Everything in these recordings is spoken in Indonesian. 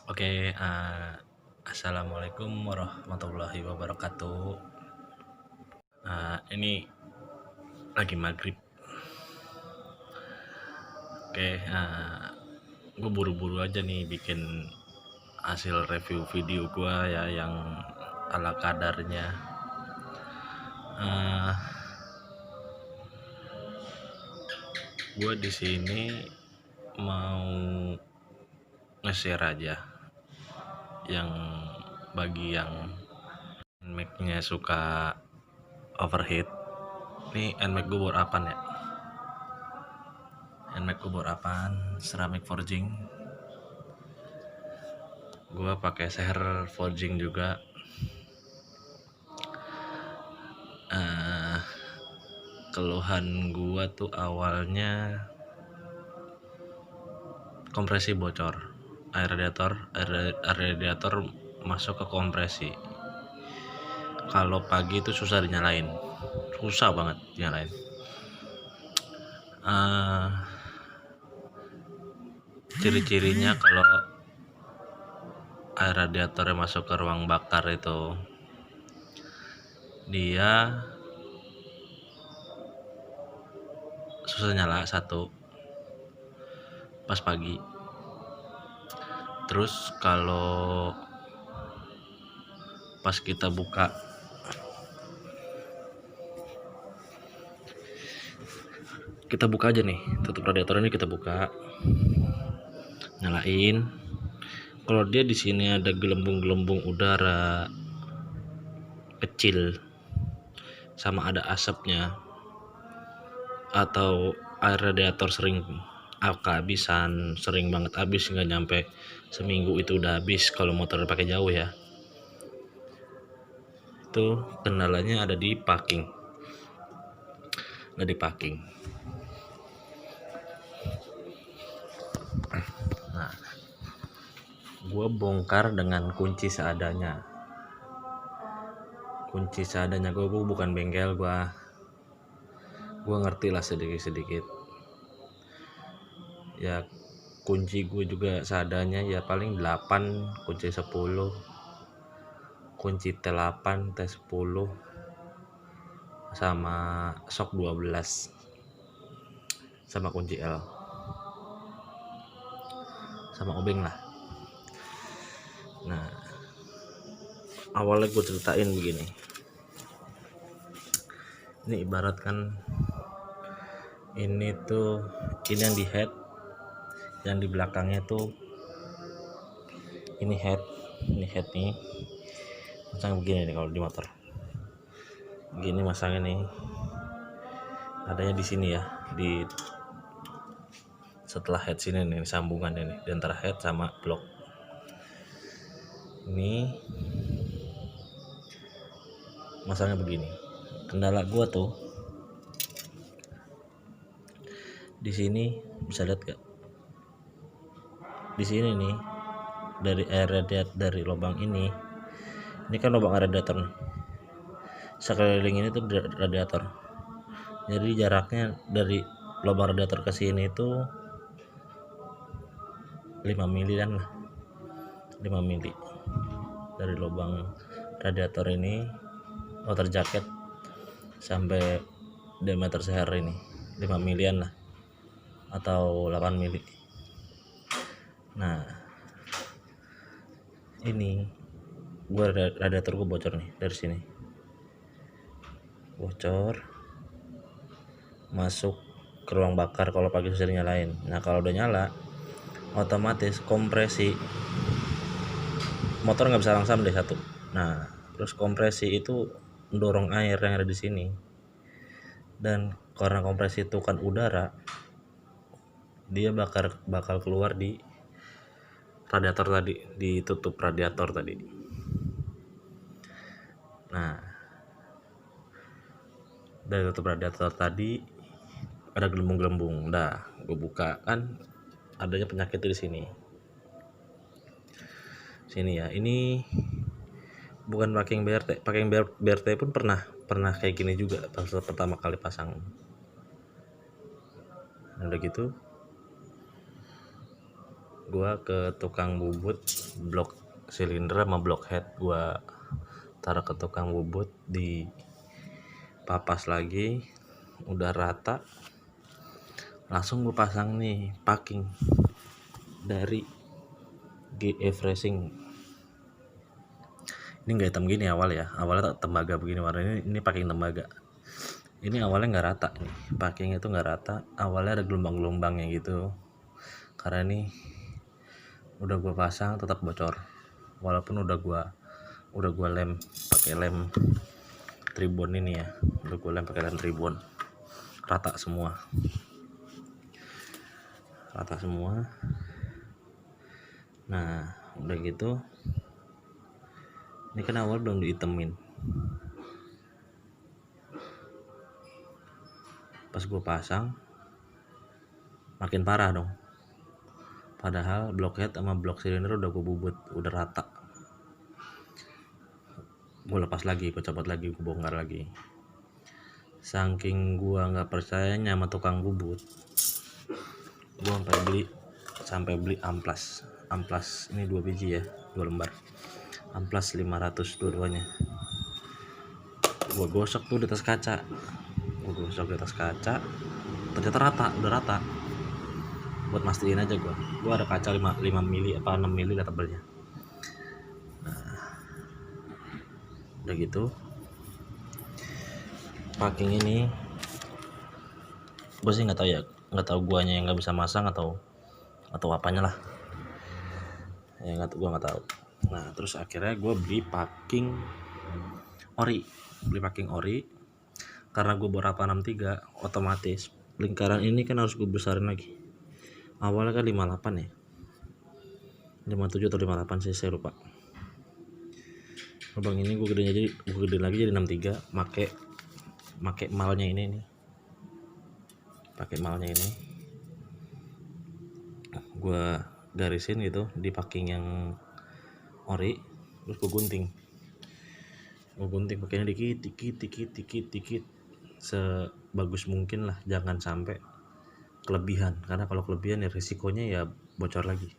Oke, assalamualaikum warahmatullahi wabarakatuh. Ini lagi maghrib. Oke, gue buru-buru aja nih bikin hasil review video gue ya yang ala kadarnya. Gue di sini mau nge-share aja yang bagi yang Mac-nya suka overheat. Ini NMAX gue bor apaan ya? NMAX gue bor apaan? Ceramic forging. Gue pakai seher forging juga. Keluhan gue tuh awalnya kompresi bocor, air radiator masuk ke kompresi. Kalau pagi itu susah dinyalain, susah banget dinyalain. Ciri-cirinya kalau air radiatornya masuk ke ruang bakar itu dia susah nyala satu pas pagi. Terus kalau pas kita buka aja nih, tutup radiator ini kita buka, nyalain. Kalau dia di sini ada gelembung-gelembung udara kecil sama ada asapnya, atau air radiator sering kehabisan, sering banget habis, nggak nyampe seminggu itu udah habis kalau motor pakai jauh ya. Itu kendalanya ada di packing. Nah, gue bongkar dengan kunci seadanya. Gue bukan bengkel, gue ngerti lah sedikit ya. Kunci gue juga seadanya ya, paling 8 kunci 10, kunci T8 T10 sama sok 12 sama kunci L sama obeng lah. Nah, awalnya gue ceritain begini. Ini ibaratkan ini yang di head, yang di belakangnya tuh ini head nih masang begini nih. Kalau di motor begini masangnya nih, adanya di sini ya, di setelah head sini nih, sambungan ini di antara head sama blok ini masangnya begini. Kendala gua tuh di sini, bisa lihat gak? Di sini nih, dari air radiator, dari lubang ini kan lubang radiator nih, sekeliling ini tuh radiator. Jadi jaraknya dari lubang radiator ke sini itu 5 mili lah, 5 mili dari lubang radiator ini, water jacket sampai diameter seher ini 5 milian lah, atau 8 mili. Nah, ini radiator gue bocor nih, dari sini bocor masuk ke ruang bakar. Kalau pagi susah nyalain. Nah, kalau udah nyala otomatis kompresi motor nggak bisa langsam deh satu. Nah, terus kompresi itu mendorong air yang ada di sini, dan karena kompresi itu kan udara, dia bakal keluar di radiator tadi, ditutup radiator tadi. Nah, dari tutup radiator tadi ada gelembung-gelembung. Gue buka, kan adanya penyakit di sini ya. Ini bukan packing BRT, BRT pun pernah kayak gini juga pas pertama kali pasang. Udah gitu gua ke tukang bubut blok silinder sama blok head, gua taruh ke tukang bubut, di papas lagi, udah rata, langsung gue pasang nih packing dari GF Racing. Ini nggak hitam gini awalnya tembaga begini warna ini packing tembaga. Ini awalnya nggak rata nih, packing itu nggak rata, awalnya ada gelombang-gelombangnya gitu, karena ini udah gue pasang tetap bocor, walaupun udah gue lem pakai lem tribun ini ya, udah gue lem pakai lem tribun, rata semua. Nah udah gitu, ini kan awal belum diitemin, pas gue pasang makin parah dong, padahal blok head sama blok silinder udah gue bubut, udah rata. Gue lepas lagi, gue copot lagi, gue bongkar lagi. Saking gue nggak percayanya sama tukang bubut, gue sampai beli amplas ini 2 biji ya, 2 lembar amplas 500 dua-duanya. Gue gosok tuh di atas kaca, ternyata udah rata. Buat mastiin aja gue ada kaca 5 mili apa 6 mili lah tebelnya. Udah gitu packing ini gue sih nggak tahu guanya yang nggak bisa masang atau apanya lah ya, gue nggak tahu. Nah terus akhirnya gue beli packing ori karena gue berapa 63, otomatis lingkaran ini kan harus gue besarin lagi. Awalnya kan 58 ya, 57 atau 58 sih, saya lupa. Lubang ini gue gedein lagi jadi 63, pakai malnya ini nih, gue garisin gitu di packing yang ori, terus gue gunting pakainya dikit sebagus mungkin lah, jangan sampai kelebihan, karena kalau kelebihan ya risikonya ya bocor lagi.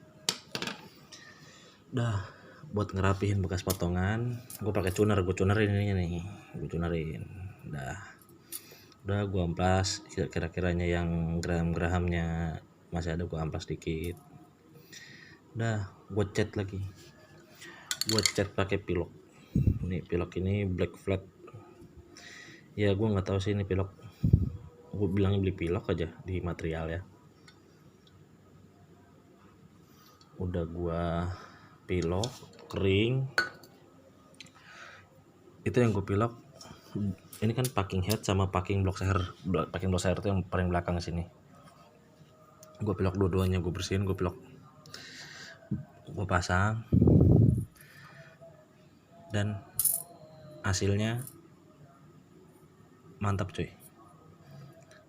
Dah buat ngerapihin bekas potongan, gue pakai gue cunerin ini nih, udah gue amplas kira-kiranya yang gram-gramnya masih ada, gue amplas dikit. Udah gue cat pakai pilok. Ini pilok ini black flat ya, gue nggak tahu sih ini pilok, gue bilangnya beli pilok aja di material ya. Udah gue pilok kering, itu yang gue pilok ini kan packing head sama packing block seher itu yang paling belakang sini. Gue pilok dua-duanya, gue bersihin, gue pilok, gue pasang, dan hasilnya mantap cuy,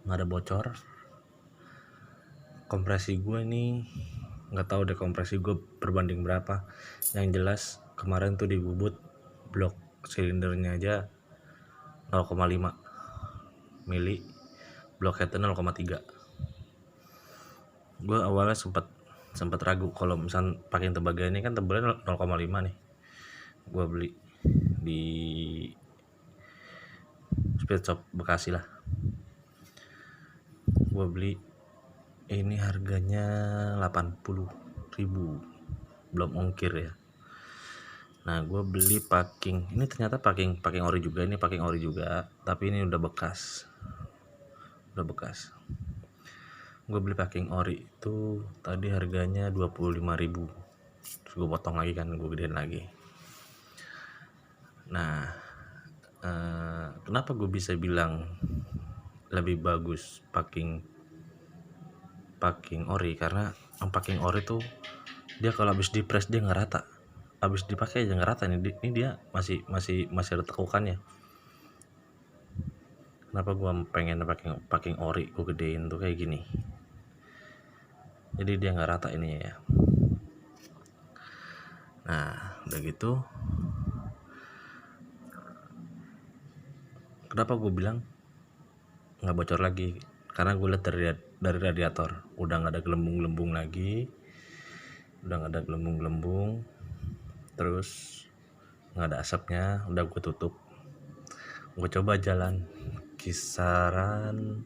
nggak ada bocor. Kompresi gue ini nggak tahu deh kompresi gue berbanding berapa, yang jelas kemarin tuh di bubut blok silindernya aja 0,5 mili, blok headnya 0,3. Gue awalnya sempat ragu kalau misal pakai tembaga ini kan tebelnya 0,5 nih. Gue beli di speed shop Bekasi lah, gue beli ini harganya 80.000 belum ongkir ya. Nah gue beli packing ini, ternyata packing ori juga, ini packing ori juga, tapi ini udah bekas. Gue beli packing ori itu tadi harganya 25.000, terus gue potong lagi kan, gue gedein lagi. Nah kenapa gue bisa bilang lebih bagus packing ori, karena packing ori tuh dia kalau habis di press dia nggak rata, habis dipakai aja nggak rata. Ini dia masih ada tekukannya. Kenapa gue pengen packing ori, gue gedein tuh kayak gini, jadi dia nggak rata ini ya. Nah udah gitu, kenapa gue bilang nggak bocor lagi, karena gue lihat dari radiator udah nggak ada gelembung-gelembung lagi, udah nggak ada gelembung-gelembung, terus nggak ada asapnya, udah gue tutup. Gue coba jalan kisaran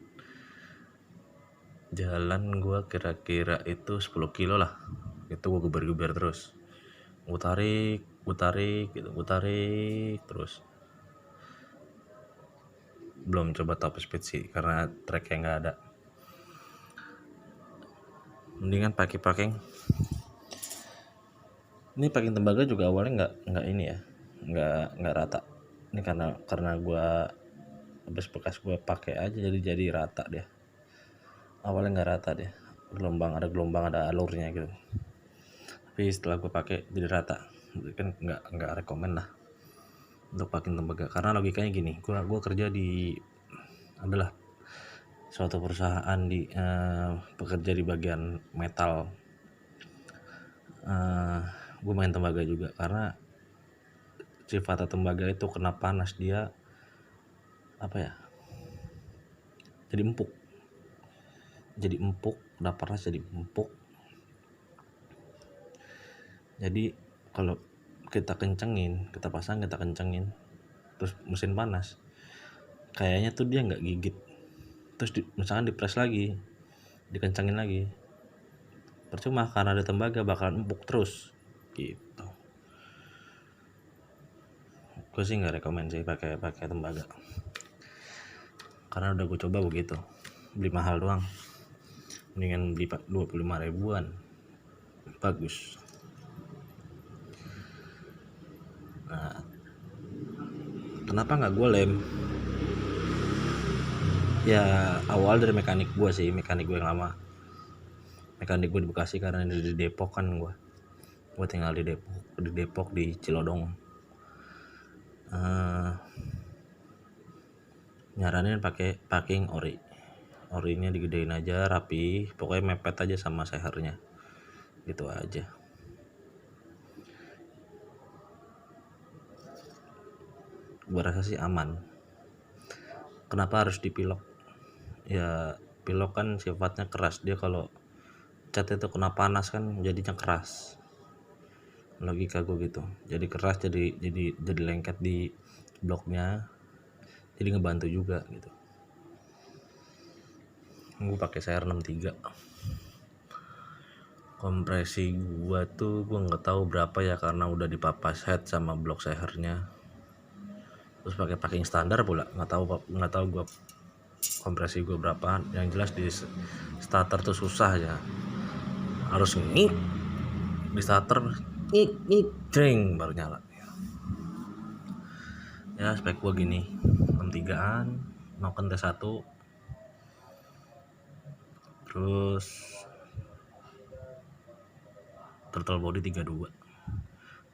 jalan gue kira-kira itu 10 kilo lah. Itu gue guber-guber terus, gue tarik gitu, gue tarik terus. Belum coba top speed sih karena tracknya nggak ada. Mendingan pakai ini packing tembaga juga awalnya nggak ini ya, nggak rata. Ini karena gue bekas gue pakai aja jadi rata dia. Awalnya nggak rata dia, ada gelombang ada alurnya gitu. Tapi setelah gue pakai jadi rata. Jadi kan nggak rekomen lah untuk packing tembaga, karena logikanya gini, gue kerja adalah suatu perusahaan bekerja di bagian metal. Gue main tembaga juga, karena sifat tembaga itu kena panas dia jadi empuk, udah panas jadi empuk. Jadi kalau kita kencengin terus mesin panas, kayaknya tuh dia nggak gigit. Terus misalkan dipres lagi, dikencengin lagi, percuma, karena ada tembaga bakalan empuk terus gitu. Gue sih nggak rekomen sih pakai tembaga, karena udah gue coba begitu, beli mahal doang. Mendingan beli 25 ribuan bagus. Nah, kenapa nggak gue lem? Ya awal dari mekanik gue yang lama. Mekanik gue di Bekasi, karena di Depok kan gue tinggal di Depok di Cilodong. Nyaranin pakai packing orinya digedein aja, rapi, pokoknya mepet aja sama sehernya gitu aja. Gue rasa sih aman. Kenapa harus dipilok? Ya pilok kan sifatnya keras, dia kalau cat itu kena panas kan jadinya keras, logika gue gitu. Jadi keras, jadi lengket di bloknya, jadi ngebantu juga gitu. Gue pakai seher 63. Kompresi gue nggak tahu berapa ya, karena udah dipapas head sama blok sehernya. Terus pakai packing standar pula, nggak tahu gue kompresi gue berapa. Yang jelas di starter tuh susah ya, harus ngik di starter, ngik jeng baru nyala. Ya spek gue gini, 63an, noken T1, terus turtle body 32,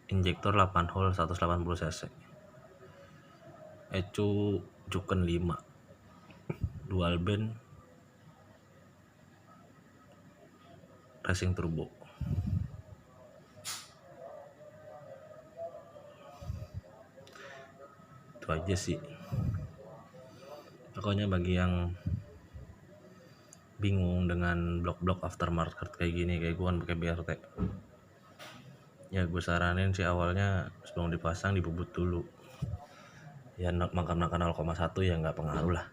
injektor 8 hole 180 cc, ecu juken 5, dual band racing turbo. Itu aja sih. Pokoknya bagi yang bingung dengan blok-blok aftermarket kayak gini, kayak gue kan pakai BRT, ya gue saranin sih awalnya sebelum dipasang dibubut dulu. Ya makan 0,1 ya nggak pengaruh lah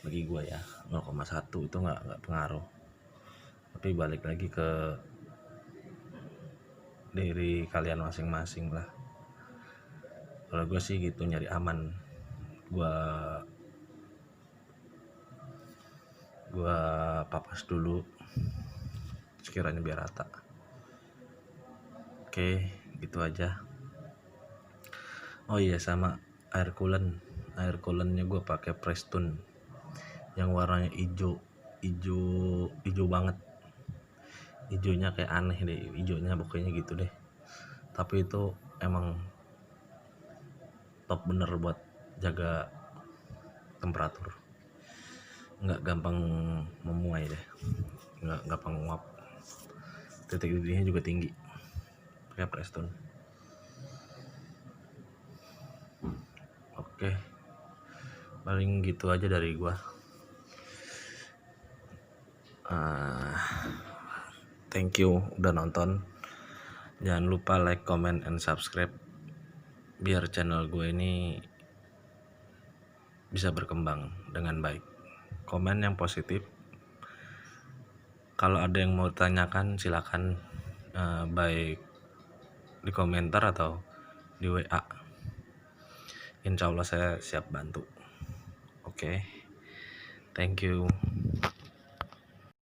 bagi gue ya, 0,1 itu nggak pengaruh. Tapi balik lagi ke diri kalian masing-masing lah. Kalau gue sih gitu, nyari aman. Gue papas dulu sekiranya biar rata. Oke, gitu aja. Oh iya, sama air coolant-nya gue pakai Prestone yang warnanya hijau banget. Hijaunya kayak aneh deh, hijaunya pokoknya gitu deh. Tapi itu emang top bener buat jaga temperatur, nggak gampang memuai deh, nggak gampang nguap, titik didihnya juga tinggi kayak Prestone. Oke, paling gitu aja dari gua. Thank you udah nonton. Jangan lupa like, comment, and subscribe biar channel gue ini bisa berkembang dengan baik. Komen yang positif. Kalau ada yang mau tanyakan silakan, baik di komentar atau di WA. Insya Allah saya siap bantu. Oke, thank you.